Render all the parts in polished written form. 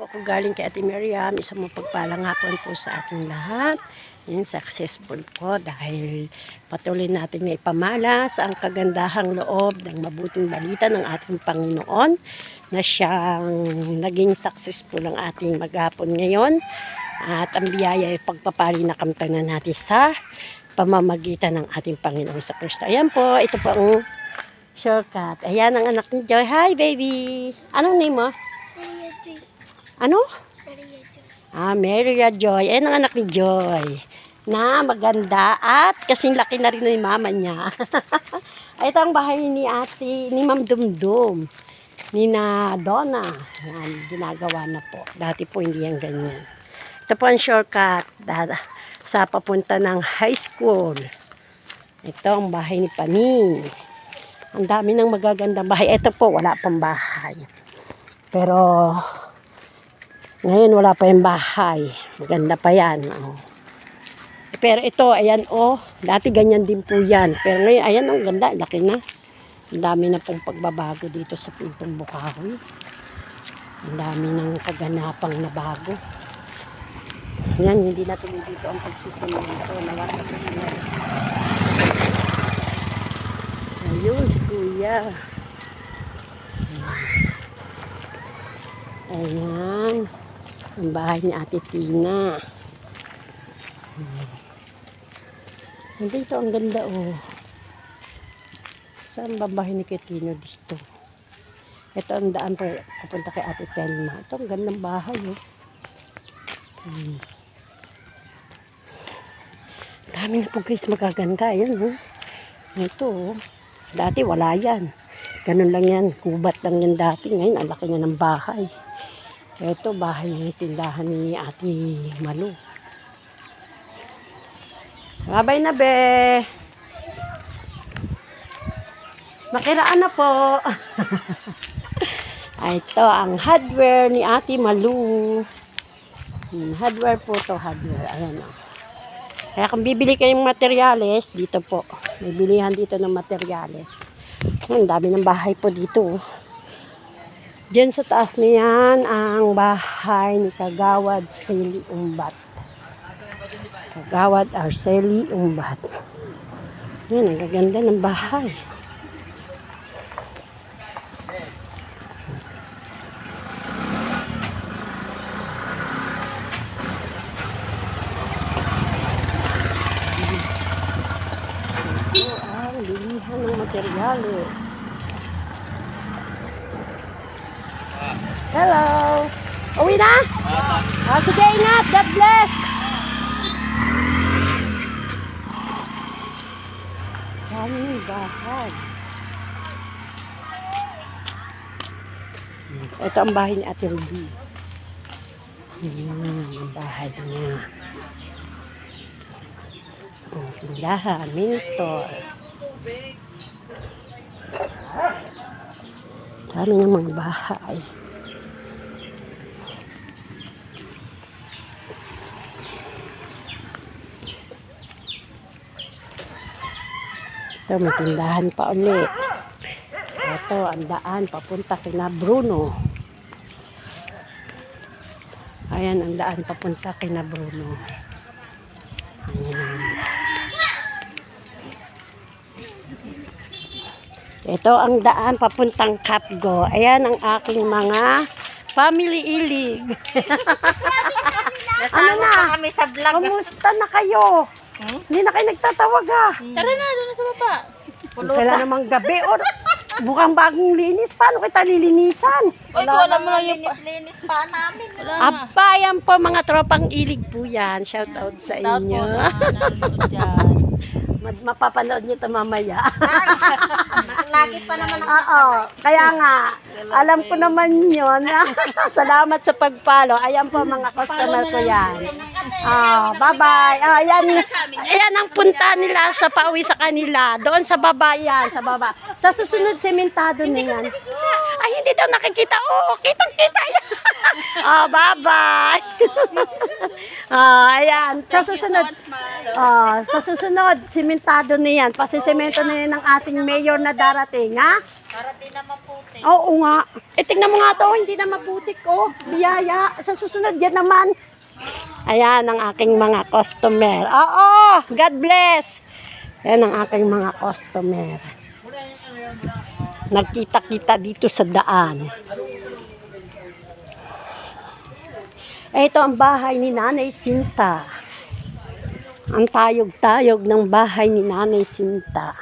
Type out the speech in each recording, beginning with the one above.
po ako galing kay Ate Miriam. Isang mapagpalang hapon po sa ating lahat. Yan, successful po dahil patuloy natin may ipamalas ang kagandahang loob ng mabuting balita ng ating Panginoon na siyang naging successful ang ating maghapon ngayon. At ang biyaya ay pagpapali na kamtanan natin sa pamamagitan ng ating Panginoon sa Kristo. Ayan po, ito po ang shortcut. Ayan ang anak ni Joy. Hi, baby! Anong name mo? Ano? Maria Joy. Ayan ang anak ni Joy. Na maganda at kasing laki na rin ni mama niya. Ito ang bahay ni ni Ma'am Dumdum. Ni na Donna. Yan, ginagawa na po. Dati po hindi yan ganyan. Ito po ang shortcut sa papunta ng high school. Ito ang bahay ni Paning. Ang dami ng magagandang bahay. Ito po, wala pang bahay. Pero ngayon wala pa yung bahay. Maganda pa yan. Oh. Pero ito, ayan dati ganyan din po yan. Pero ngayon, ayan ang ganda, laki na. Ang dami na pong pagbabago dito sa Pintong Bukawi. Ang dami ng kaganapang na bago. Yan, hindi na tuloy dito ang pagsisimento. Nawala sa sinay. Ayun, si Kuya. Ayan. Ang bahay ni Ate Tina. Dito ang ganda Saan ba bahay ni Tino dito? Ito ang daan papunta kay Ate Telma. Ito ang gandang bahay Dami na po guys magaganda. Ayan Ito dati wala yan. Ganun lang yan. Kubat lang yan dati. Ngayon ang laki niya ng bahay. Ito, bahay ng tindahan ni Ate Malu. Babay na, be. Makiraan na po. Ito, ang hardware ni Ate Malu. Hardware po to, hardware. Ayan Kaya kung bibili kayong materyales, dito po. May bilihan dito ng materyales. Ang dami ng bahay po dito. Diyan sa taas niyan ang bahay ni Kagawad Arceli Umbat. Kagawad Arceli Umbat. Yan, ang gaganda ng bahay. Ito ang bilihan ng materyales. Hello. Uwi na? Sige, ingat. God bless. Daming bahay. Ito ang bahay ni Ate Ruby. Ang bahay niya. Tindahan, mini store. Dami ng mga bahay. Ito, may tindahan pa ulit. Ito, ang daan papunta kina Bruno. Ayan, ang daan papunta kina Bruno. Ayan. Ito ang daan papuntang Kapgo. Ayan ang aking mga family ilig. Ano na? Kami sa vlog. Kumusta na kayo? Hindi na kayo nagtatawag Tara na, doon na sa baba. Kailan namang gabi bukang bagong linis. Paano kita lilinisan? Oy, wala mo linis pa namin. Aba, yan po mga tropang ilig po yan. Shout out sa inyo. Mapapanood nyo ito mamaya. Lagi pa naman Oo, kaya nga, alam ko naman yun. Salamat sa pagpalo. Ayan po mga customer ko yan. Bye-bye. Ayan ang punta nila sa pauwi sa kanila. Doon sa baba yan, sa baba. Sa susunod sementado na yan. Ay, hindi daw nakikita. Kitang-kita yan. Bye-bye. Ayan, sa susunod. Sa susunod, sementado na yan. Pasisemento na yan ng ating mayor na darating, ha? Para di naman puti. Oo nga. Tingnan mo nga to, hindi na maputik, oh. Biyaya. Sa susunod yan naman. Ayan ang aking mga customer. Oo, God bless. Ayan ang aking mga customer. Nagkita-kita dito sa daan. Ito ang bahay ni Nanay Sinta. Ang tayog-tayog ng bahay ni Nanay Sinta.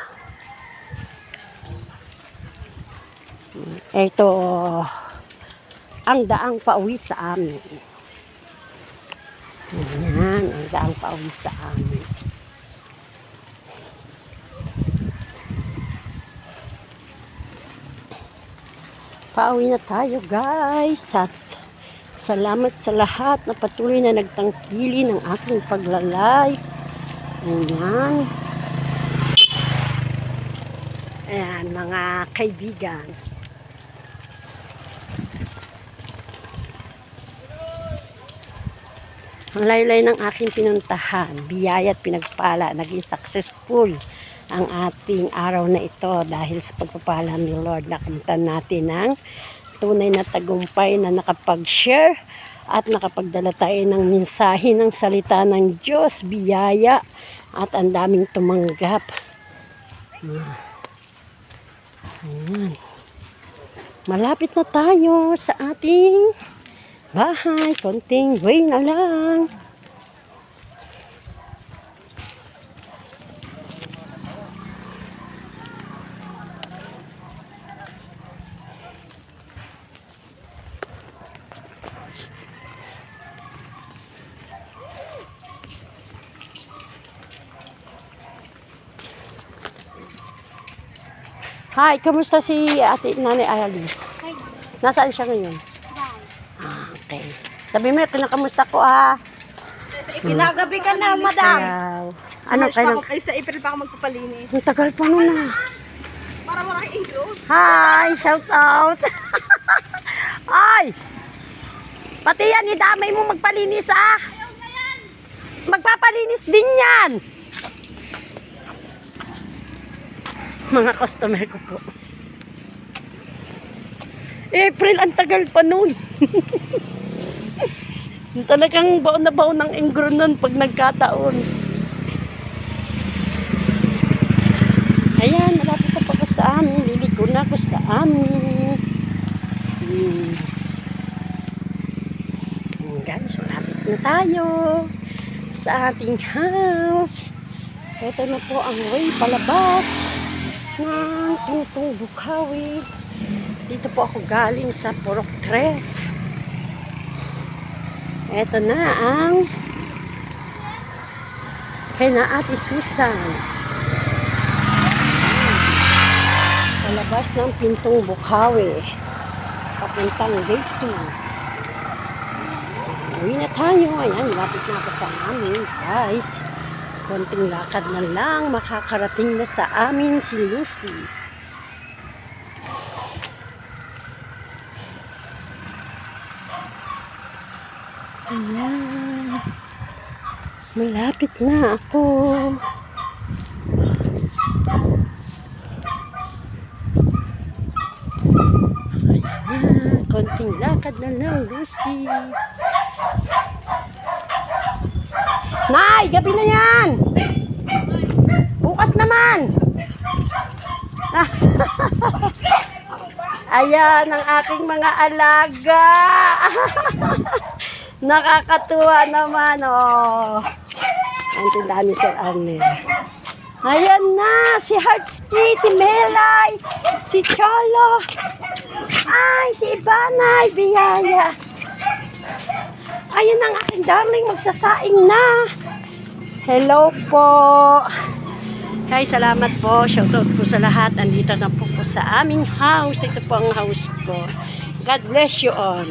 Ito ang daang pauwi sa amin. Ayan, ang daang pauwi sa amin. Pauwi na tayo, guys. At salamat sa lahat na patuloy na nagtangkili ng aking paglalay. Ayan. Ayan, mga kaibigan. Ang laylay ng aking pinuntahan, biyaya at pinagpala, naging successful ang ating araw na ito dahil sa pagpapala ni Lord. Nakamtan natin ng tunay na tagumpay na nakapag-share at nakapagdala tayo ng mensahe ng salita ng Diyos, biyaya at ang daming tumanggap. Ayan. Malapit na tayo sa ating bahay. Konting way na lang. Hi, kamusta si ate Nanay Alice? Ay, Nasaan siya ngayon? Okay. Sabi mo, kinakamusta ko kinagabi ka na, madam. Ano kayo? Sa April pa ako magpapalinis. Ang tagal pa nun Para maraming inglo. Hi! Shout out! Ay! Pati yan, idamay mo magpalinis Magpapalinis din yan! Mga customer ko po. April, ang tagal pa nun. Talagang baon na baon ng ingro nun pag nagkataon. Ayan, malapit na pa ako sa amin. Liligo na ako sa amin. Guys, malapit na tayo sa ating house. Ito na po ang way palabas ng Pintong Bukawi. Dito po ako galing sa Purok 3. Ito na ang kay na Ate Susan. Palabas ng Pintong Bukawi. Papuntang gate 2. Uwi na tayo. Ayan, lapit na ako sa amin, guys. Konting lakad na lang, makakarating na sa amin si Lucy. Ayan. Malapit na ako. Ayan. Konting lakad na lang, Lucy. Nay, gabi na yan. Bukas naman. Ayan ang aking mga alaga. Nakakatuwa naman, oh. Ang tindahan ni Sir Arnel. Ayan na, si Heartski, si Melay, si Cholo. Ay, si Ibanay, biyaya. Ayan ang aking darling, magsasaing na. Hello po. Guys, salamat po. Shoutout po sa lahat. Andito na po sa aming house. Ito po ang house ko. God bless you all.